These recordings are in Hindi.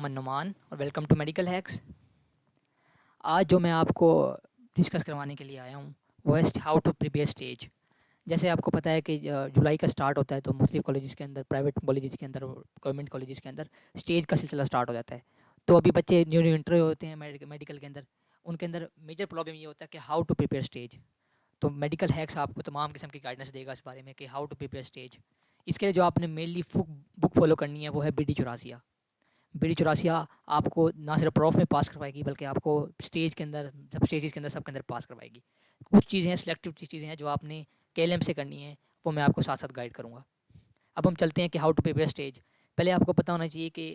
मोहम्मद नुमान और वेलकम टू मेडिकल हैक्स। आज जो मैं आपको डिस्कस करवाने के लिए आया हूँ वो है हाउ टू प्रिपेयर स्टेज। जैसे आपको पता है कि जुलाई का स्टार्ट होता है तो मुख्तलिफ कॉलेजेस के अंदर, प्राइवेट कॉलेजेस के अंदर और गवर्नमेंट कॉलेजेस के अंदर स्टेज का सिलसिला स्टार्ट हो जाता है। तो अभी बच्चे न्यू न्यू इंटर होते हैं मेडिकल के अंदर, उनके अंदर मेजर प्रॉब्लम ये होता है कि हाउ टू प्रिपेयर स्टेज। तो मेडिकल हैक्स आपको तमाम किस्म की गाइडेंस देगा इस बारे में कि हाउ टू प्रिपेयर स्टेज। इसके लिए जो आपने मेनली बुक फॉलो करनी है वो है BD84। BD84 आपको ना सिर्फ प्रॉफ में पास करवाएगी बल्कि आपको स्टेज के अंदर, सब स्टेजेस के अंदर, सबके अंदर पास करवाएगी। कुछ चीज़ें हैं, सिलेक्टिव चीज़ें हैं जो आपने KLM से करनी है, वो मैं आपको साथ साथ गाइड करूँगा। अब हम चलते हैं कि हाउ टू प्रिपेयर स्टेज। पहले आपको पता होना चाहिए कि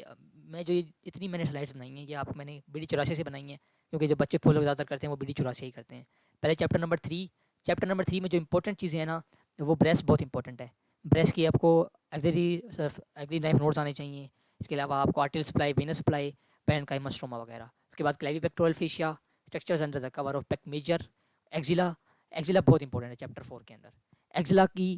मैं जो ये जितनी मैंने स्लाइड्स बनाई हैं ये आप मैंने BD84 से बनाई हैं, क्योंकि जो बच्चे फॉलो ज़्यादातर करते हैं वो BD84 ही करते हैं। पहले चैप्टर नंबर 3 में जो इंपॉर्टेंट चीज़ें हैं ना, वो ब्रेस्ट बहुत इंपॉर्टेंट है। ब्रेस्ट की आपको एग्री नाइफ नोट्स आने चाहिए। इसके अलावा आपको arterial supply, venous supply, parenchyma stroma वगैरह। उसके बाद clavipectoral fascia, structures under the cover of pec major, axilla. Axilla बहुत इंपॉर्टेंट है चैप्टर 4 के अंदर। एक्जिला की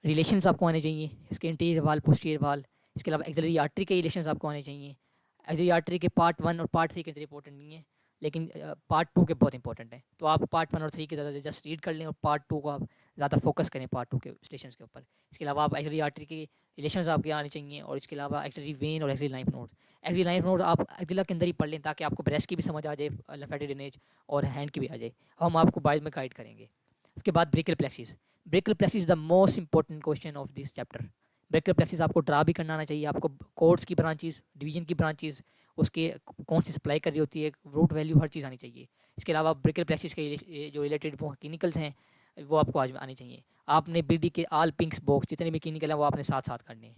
रिलेशंस आपको आने चाहिए, इसके इंटीरियर वाल, पोस्टीरियर वाल। इसके अलावा एक्सिलरी आर्टरी के रिलेशंस आपको आने चाहिए। एक्सिलरी आर्टरी के पार्ट 1 और पार्ट 3 के इतने इंपॉर्टेंट नहीं है, लेकिन पार्ट 2 के बहुत इंपॉर्टेंट है। तो आप पार्ट 1 और 3 के ज़्यादा जस्ट रीड कर लें और पार्ट 2 को आप ज़्यादा फोकस करें, पार्ट 2 के स्टेशंस के ऊपर। इसके अलावा आप एक्सिलरी आर्टरी के रिलेशंस आपके आने चाहिए, और इसके अलावा एक्सिलरी वेन और एक्सिलरी लाइम्फ नोड। एक्सिलरी लाइम्फ नोड आप एक्सिला के अंदर ही पढ़ लें ताकि आपको ब्रेस्ट की भी समझ आ जाए, लिम्फेटिक ड्रेनेज, और हैंड की भी आ जाए। हम आपको बाद में गाइड करेंगे। उसके बाद brachial plexus. Brachial plexus is the most important question of this chapter. Brachial plexus आपको ड्रा भी करना आना चाहिए, आपको कोर्ड्स की ब्रांचेस, डिवीजन की ब्रांचेस, उसके कौन सी सप्लाई कर रही होती है, रूट वैल्यू, हर चीज़ आनी चाहिए। इसके अलावा ब्रेकियल प्लेक्सिस के जो रिलेटेड वो क्लिनिकल्स हैं वो आपको आज आने चाहिए। आपने BD के ऑल पिंक्स बॉक्स जितने भी क्लिनिकल हैं वो आपने साथ साथ करने हैं।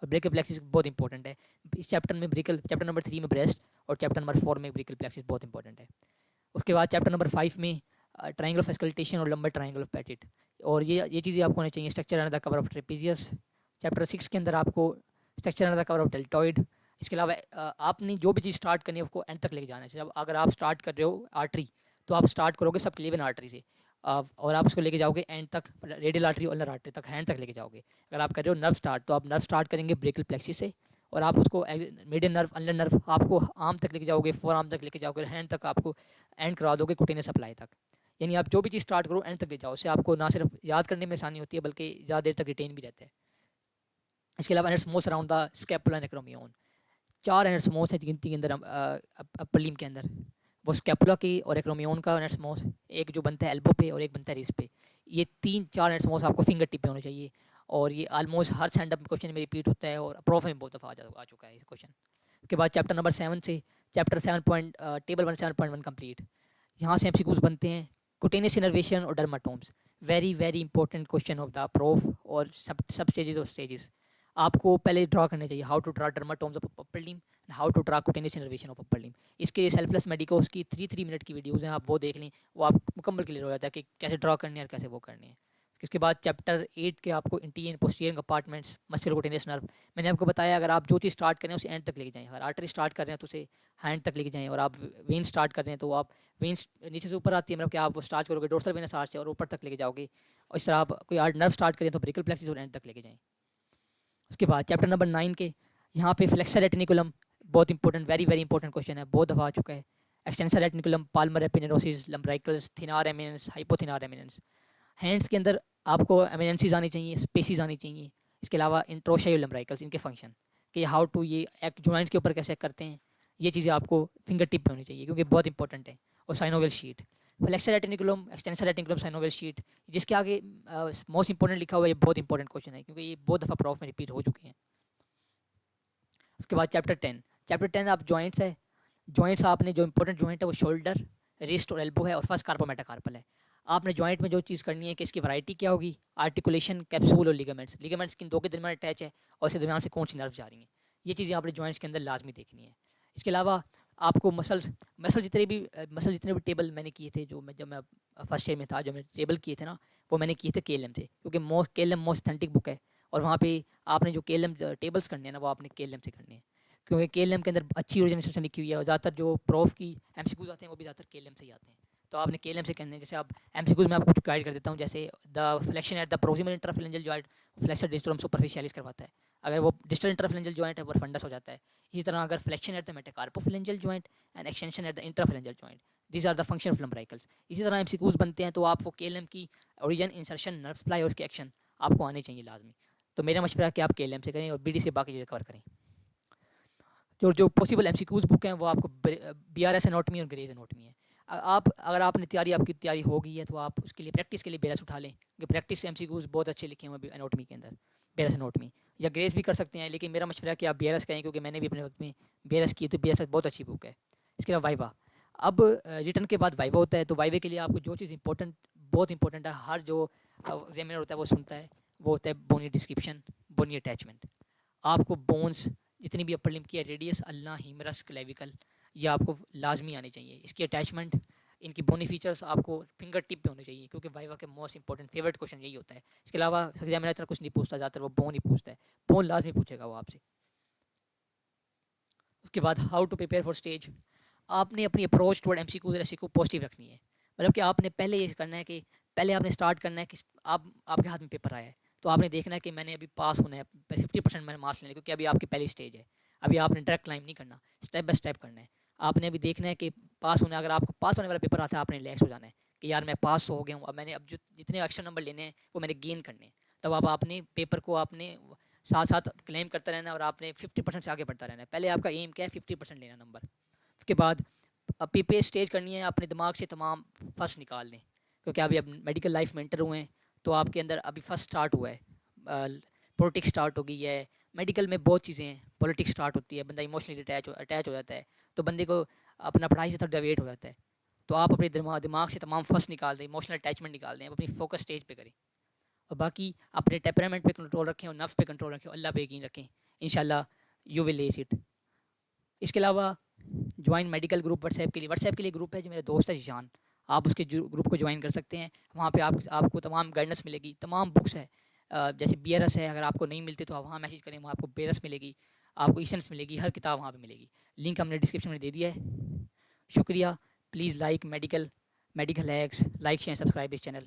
और ब्रेकियल प्लेक्सिस बहुत इंपॉर्टेंट है इस चैप्टर में। चैप्टर नंबर 3 में ब्रेस्ट, और चैप्टर नंबर 4 में ब्रेकियल प्लेक्सिस बहुत इंपॉर्टेंट है। उसके बाद चैप्टर नंबर 5 में ट्रायंगल ऑफ एस्कल्टेशन और लंबर ट्रायंगल ऑफ पेटिट, और ये चीज़ें आपको होनी चाहिए। Structure under the cover of trapezius. Chapter 6 के अंदर आपको structure under the cover of deltoid. इसके अलावा आपने जो भी चीज़ स्टार्ट करनी है उसको एंड तक लेके जाना है। जब अगर आप स्टार्ट कर रहे हो आर्टरी, तो आप स्टार्ट करोगे सब क्लेवन आर्टरी से, और आप उसको लेके जाओगे एंड तक, रेडियल आर्टरी और अल्नर आर्टरी तक, हैंड तक लेके जाओगे। अगर आप कर रहे हो नर्व स्टार्ट, तो आप नर्व स्टार्ट करेंगे ब्रेकियल प्लेक्सिस से, और आप उसको मीडियन नर्व, अल्नर नर्व आपको आर्म तक लेके जाओगे, फोर आर्म तक लेके जाओगे, हैंड तक आपको एंड करा दोगे कुटेनियस सप्लाई तक। यानी आप जो भी चीज़ स्टार्ट करो एंड तक ले जाओ, उससे आपको ना सिर्फ याद करने में आसानी होती है बल्कि ज़्यादा देर तक रिटेन भी रहता है। इसके अलावा एनर्ट्स around the scapula and acromion. 4 एनर्ट्स है गिनती के अंदर, अपर लिम्ब के अंदर। वो स्कैपुला की और एक्रोमियन का एनर्ट्स, एक जो बनता है एल्बो पे और एक बनता है रिस्ट पे। ये 3-4 एनर्ट्स आपको फिंगर टिप पे होने चाहिए, और ये ऑलमोस्ट हर स्टैंड अप क्वेश्चन में रिपीट होता है और प्रोफ में बहुत दफ़ा आ चुका है ये क्वेश्चन। उसके बाद चैप्टर नंबर 7 से चैप्टर 7 पॉइंट टेबल 1 7.1 कंप्लीट। यहाँ से MCQs बनते हैं। कुटेनियस इनर्वेशन और dermatomes, very very important question of the prof और सब स्टेजेस ऑफ स्टेजेस। आपको पहले ड्रा करने चाहिए how to draw dermatomes of upper limb, how to draw cutaneous innervation of upper limb. इसके सेल्फलेस मेडिकोस की 3 मिनट की वीडियोज़ हैं, आप वो देख लें, वो आप मुकम्मल क्लियर हो जाता है कि कैसे ड्रा करनी है और कैसे वो करनी है। इसके बाद चैप्टर 8 के आपको interior posterior compartments, musculocutaneous nerve. मैंने आपको बताया अगर आप जो चीज़ स्टार्ट करें उसे एंड तक लेके जाएं। अगर आर्टरी स्टार्ट कर रहे हैं तो उसे हैंड तक लेके जाएं, और आप वेन स्टार्ट कर रहे हैं तो आप वेन नीचे से ऊपर आती है, मतलब कि आप वो स्टार्ट करोगे डोर्सल वेनस आर्च से और ऊपर तक लेके जाओगे, और इस तरह आप कोई नर्व स्टार्ट करें तो ब्रेकियल प्लेक्सिस और एंड तक लेके जाएं। उसके बाद चैप्टर नंबर 9 के यहाँ पे फ्लेक्सर रेटिनिकुलम बहुत important, very very important question है, बहुत दफ़ा आ चुका है। Extensor retinaculum, palmar aponeurosis, lumbricals, thenar eminence, hypothenar eminence. Hands के अंदर आपको एमिनेंसीज आनी चाहिए, स्पेसिस आनी चाहिए। इसके अलावा इंट्रोशाई और लम्ब्राइकल्स, इनके फंक्शन कि हाउ टू ये एक जॉइंट्स के ऊपर कैसे करते हैं, ये चीज़ें आपको फिंगर टिप पे होनी चाहिए क्योंकि बहुत इंपॉर्टेंट है। और synovial sheath, flexor retinaculum, extensor retinaculum, synovial sheath, जिसके आगे मोस्ट इंपॉर्टेंट लिखा हुआ है, ये बहुत इंपॉर्टेंट क्वेश्चन है क्योंकि ये बहुत दफ़ा प्रॉफ में रिपीट हो चुके हैं। उसके बाद चैप्टर 10 आप जॉइंट्स है। जॉइंट्स आपने जो इंपॉर्टेंट जॉइंट है वो शोल्डर, रिस्ट और एल्बो है, और फर्स्ट कार्पोमेटाकार्पल है। आपने जॉइंट में जो चीज़ करनी है कि इसकी वैरायटी क्या होगी, आर्टिकुलेशन, कैप्सूल और लिगामेंट्स। लिगामेंट्स किन दो के दरमियान अटैच है और इसके दरमियान से कौन सी नर्व जा रही हैं, ये चीज़ें आपने जॉइंट्स के अंदर लाजमी देखनी है। इसके अलावा आपको मसल जितने भी टेबल मैंने किए थे, जब मैं फर्स्ट ईयर में था, जो मैंने टेबल किए थे ना, वो मैंने किए थे KLM से, क्योंकि KLM मोस्ट ऑथेंटिक बुक है, और वहाँ पे आपने जो KLM टेबल्स करने हैं ना वो आपने KLM से करने हैं, क्योंकि KLM के अंदर अच्छी ओरिजिनल इंस्ट्रक्शन लिखी हुई है, और ज़्यादातर जो प्रोफ की MCQs आते हैं वो भी ज़्यादातर KLM से ही आते हैं। तो आपने KLM से करने हैं। जैसे आप MCQs में आपको गाइड कर देता हूँ, जैसे the flexion at the proximal intraphalangeal joint, flexor digitorum superficialis करवाता है। अगर वो डिस्टल इंटरफेरेंजियल जॉइंट है वो फंडस हो जाता है। इसी तरह अगर flexion at the metacarpophalangeal joint and extension at the intraphalangeal joint, these are the function of lumbricals. इसी तरह एमसीक्यूज बनते हैं तो आपको केएलएम की ओरिजिन, इंसर्शन, नर्व सप्लाई और उसके एक्शन आपको आने चाहिए लाजमी। तो मेरा मशवरा है कि आप केएलएम से करें और बीडी से बाकी चीज़ें कवर करें। जो जो पॉसिबल एमसीक्यूज बुक हैं वो आपको बीआरएस एनाटॉमी और ग्रेज एनाटॉमी है। आप अगर आपकी तैयारी हो गई है तो आप उसके लिए प्रैक्टिस के लिए बेरस उठा लें, क्योंकि प्रैक्टिस एमसीक्यूज बहुत अच्छे लिखे हुए हैं एनाटॉमी के अंदर, बेरस एनाटॉमी या ग्रेज भी कर सकते हैं, लेकिन मेरा मशवरा है कि आप बीआरएस करें, क्योंकि मैंने भी अपने वक्त में बीआरएस की, तो बीआरएस बहुत अच्छी बुक है। इसके अलावा वाइवा, अब रिटर्न के बाद वाइवा होता है, तो वाइवे के लिए आपको जो चीज़ इंपॉर्टेंट, बहुत इंपॉर्टेंट है, हर जो एग्जामिनर होता है वो सुनता है, वो होता है बोनी डिस्क्रिप्शन, बोनी अटैचमेंट। आपको बोन्स जितनी भी अपर लिम्ब की है, रेडियस, अल्ना, हीमरस, क्लेविकल, ये आपको लाजमी आने चाहिए। इसकी अटैचमेंट, इनकी बोनी फीचर्स आपको फिंगर टिप पे होने चाहिए, क्योंकि वाइवा के मोस्ट इंपॉर्टेंट फेवरेट क्वेश्चन यही होता है। इसके अलावा एग्जामिनर इतना कुछ नहीं पूछता, ज़्यादातर वो बोन ही पूछता है, बोन लाजमी पूछेगा वो आपसे। उसके बाद how to prepare for stage, आपने अपनी अप्रोच टुवर्ड एमसीक्यू और एससीक्यू पॉजिटिव रखनी है। मतलब कि आपने पहले ये करना है कि पहले आपने स्टार्ट करना है कि आपके हाथ में पेपर आया है, तो आपने देखना है कि मैंने अभी पास होना है, 50% मैंने मार्क्स लेने, क्योंकि अभी आपकी पहली स्टेज है। अभी आपने डायरेक्ट क्लाइंब नहीं करना, स्टेप बाय स्टेप करना है। आपने अभी देखना है कि पास होना है, अगर आपको पास होने वाला पेपर आता है आपने रिलैक्स हो जाना है कि यार मैं पास हो गया हूँ, अब मैंने अब जो जितने एक्स्ट्रा नंबर लेने हैं वो मैंने गेन करने हैं। तब आप अपने पेपर को आपने साथ साथ क्लेम करता रहना और आपने 50% से आगे बढ़ता रहना है। पहले आपका एम क्या है, 50% लेना नंबर। उसके बाद पीपीए स्टेज करनी है, अपने दिमाग से तमाम फर्स्ट निकाल लें, क्योंकि अभी अब मेडिकल लाइफ में एंटर हुए हैं, तो आपके अंदर अभी फर्स्ट स्टार्ट हुआ है, पॉलिटिक्स स्टार्ट हो गई है। मेडिकल में बहुत चीज़ें हैं, पॉलिटिक्स स्टार्ट होती है, बंदा इमोशनली अटैच हो जाता है, तो बंदे को अपना पढ़ाई से थोड़ा डिवेट हो जाता है। तो आप अपने दिमाग से तमाम फर्स्ट निकाल दें, इमोशनल अटैचमेंट निकाल दें, अपनी फोकस स्टेज पे करें। और बाकी अपने टेम्परामेंट पे कंट्रोल रखें और नफ्स पे कंट्रोल रखें, अल्लाह पे यकीन रखें, इंशाल्लाह यू विल एस इट। इसके अलावा ज्वाइन मेडिकल ग्रुप व्हाट्सएप के लिए ग्रुप है जो मेरा दोस्त है जिशान, आप उसके ग्रुप को ज्वाइन कर सकते हैं। वहाँ पे आपको तमाम गाइडेंस मिलेगी, तमाम बुक्स है, जैसे बीआरएस है, अगर आपको नहीं मिलती तो आप वहाँ मैसेज करें, वहाँ आपको बीआरएस मिलेगी, आपको ईसेंस मिलेगी, हर किताब वहाँ पे मिलेगी। लिंक हमने डिस्क्रिप्शन में दे दिया है। शुक्रिया। Please like medical hacks, like share subscribe this channel.